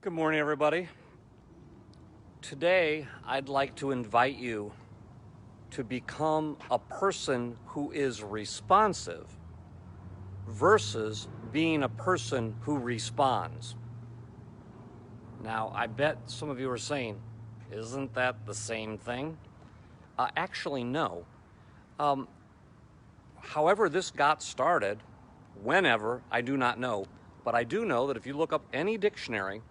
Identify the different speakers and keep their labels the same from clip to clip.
Speaker 1: Good morning, everybody. Today, I'd like to invite you to become a person who is responsive versus being a person who responds. Now, I bet some of you are saying, isn't that the same thing? Actually, no. However this got started, whenever, I do not know. But I do know that if you look up any dictionary,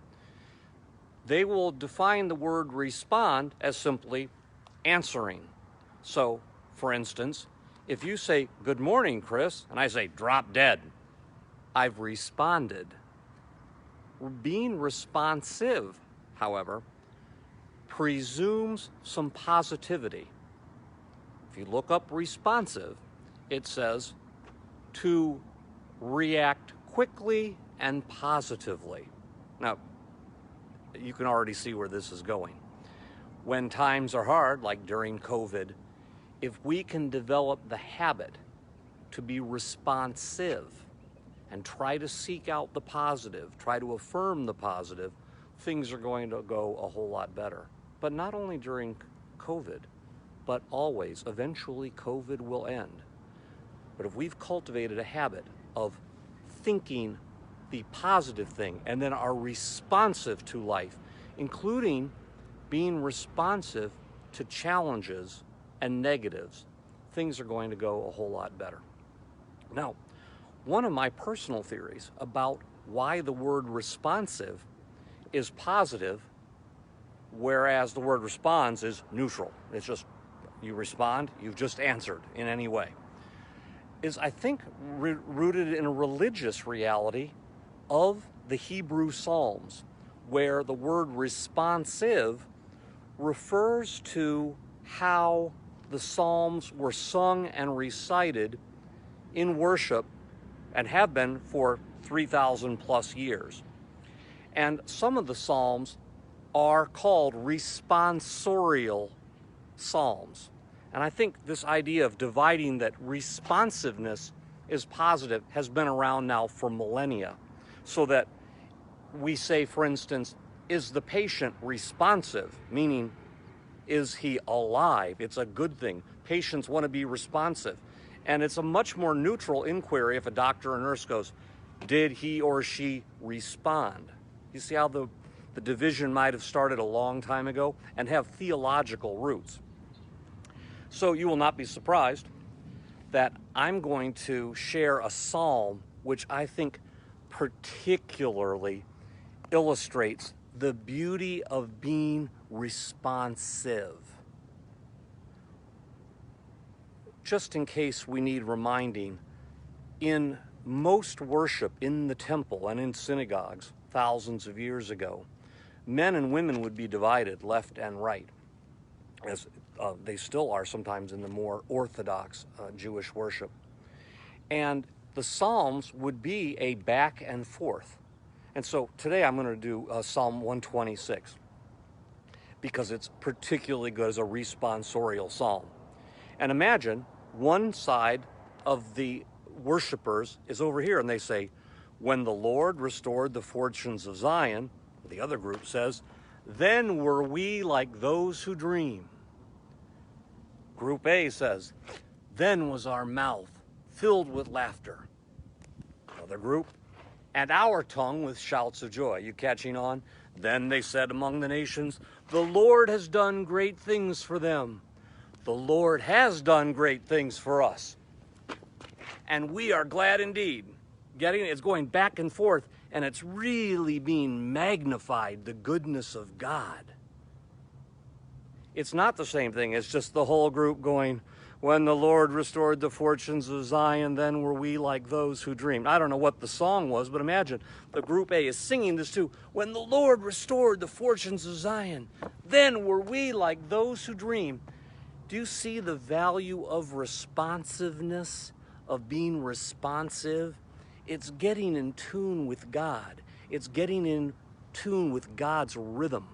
Speaker 1: they will define the word respond as simply answering. So, for instance, if you say, "Good morning, Chris," and I say, "Drop dead," I've responded. Being responsive, however, presumes some positivity. If you look up responsive, it says to react quickly and positively. Now, you can already see where this is going. When times are hard, like during COVID, if we can develop the habit to be responsive and try to seek out the positive, try to affirm the positive, things are going to go a whole lot better. But not only during COVID, but always. Eventually, COVID will end. But if we've cultivated a habit of thinking the positive thing and then are responsive to life, including being responsive to challenges and negatives, things are going to go a whole lot better. Now, one of my personal theories about why the word responsive is positive, whereas the word responds is neutral. It's just, you respond, you've just answered in any way, is I think rooted in a religious reality of the Hebrew Psalms, where the word responsive refers to how the Psalms were sung and recited in worship and have been for 3,000 plus years. And some of the Psalms are called responsorial Psalms. And I think this idea of dividing that responsiveness is positive has been around now for millennia. So that we say, for instance, is the patient responsive? Meaning, is he alive? It's a good thing. Patients want to be responsive. And it's a much more neutral inquiry if a doctor or nurse goes, did he or she respond? You see how the division might have started a long time ago and have theological roots. So you will not be surprised that I'm going to share a psalm which I think particularly illustrates the beauty of being responsive. Just in case we need reminding, in most worship in the temple and in synagogues thousands of years ago, men and women would be divided left and right, as they still are sometimes in the more Orthodox Jewish worship. And the Psalms would be a back and forth. And so today I'm going to do Psalm 126 because it's particularly good as a responsorial psalm. And imagine one side of the worshipers is over here and they say, when the Lord restored the fortunes of Zion, the other group says, then were we like those who dream. Group A says, then was our mouth filled with laughter. Another group, and our tongue with shouts of joy. You catching on? Then they said among the nations, the Lord has done great things for them. The Lord has done great things for us. And we are glad indeed. It's going back and forth, and it's really being magnified, the goodness of God. It's not the same thing. It's just the whole group going, when the Lord restored the fortunes of Zion, then were we like those who dreamed. I don't know what the song was, but imagine the group A is singing this too. When the Lord restored the fortunes of Zion, then were we like those who dream. Do you see the value of responsiveness, of being responsive? It's getting in tune with God. It's getting in tune with God's rhythm.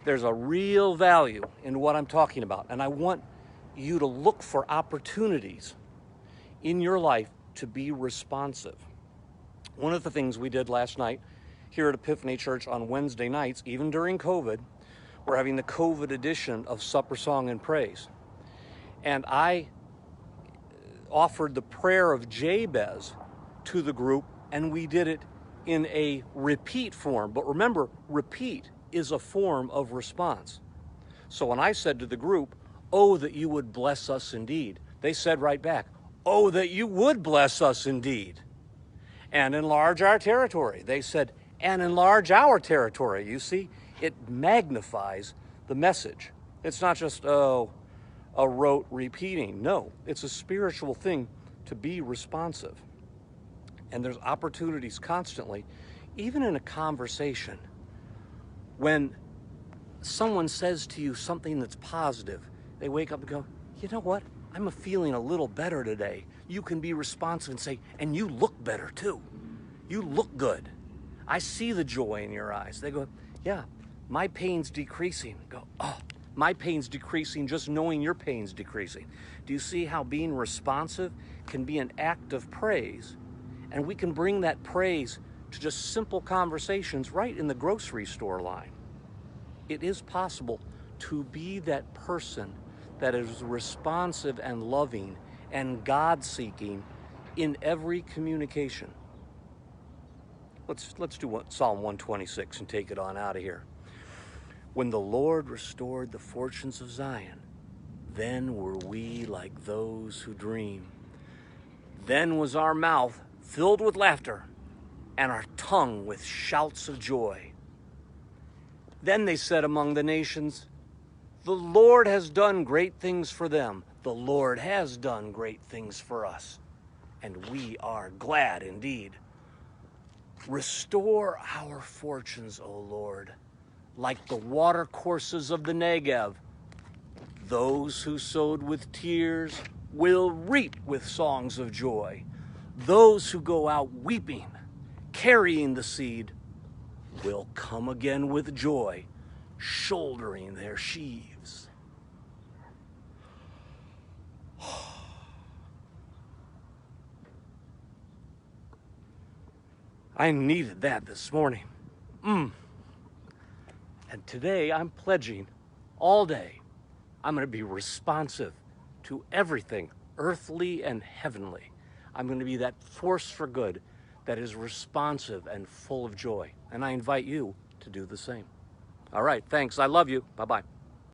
Speaker 1: There's a real value in what I'm talking about, and I want you to look for opportunities in your life to be responsive. One of the things we did last night here at Epiphany Church on Wednesday nights, even during COVID, we're having the COVID edition of Supper Song and Praise. And I offered the prayer of Jabez to the group, and we did it in a repeat form. But remember, repeat is a form of response. So when I said to the group, "Oh, that you would bless us indeed," they said right back, "Oh, that you would bless us indeed. And enlarge our territory." They said, "And enlarge our territory." You see, it magnifies the message. It's not just, a rote repeating. No, it's a spiritual thing to be responsive. And there's opportunities constantly, even in a conversation, when someone says to you something that's positive, they wake up and go, "You know what? I'm feeling a little better today." You can be responsive and say, "And you look better too. You look good. I see the joy in your eyes." They go, "Yeah, my pain's decreasing." Go, "Oh, my pain's decreasing just knowing your pain's decreasing." Do you see how being responsive can be an act of praise? And we can bring that praise to just simple conversations right in the grocery store line. It is possible to be that person that is responsive and loving and God-seeking in every communication. Let's do Psalm 126 and take it on out of here. "When the Lord restored the fortunes of Zion, then were we like those who dream. Then was our mouth filled with laughter and our tongue with shouts of joy. Then they said among the nations, 'The Lord has done great things for them. The Lord has done great things for us, and we are glad indeed.' Restore our fortunes, O Lord, like the watercourses of the Negev. Those who sowed with tears will reap with songs of joy. Those who go out weeping, carrying the seed, will come again with joy, shouldering their sheaves." I needed that this morning. And today I'm pledging all day I'm going to be responsive to everything earthly and heavenly. I'm going to be that force for good that is responsive and full of joy. And I invite you to do the same. All right, thanks. I love you. Bye-bye.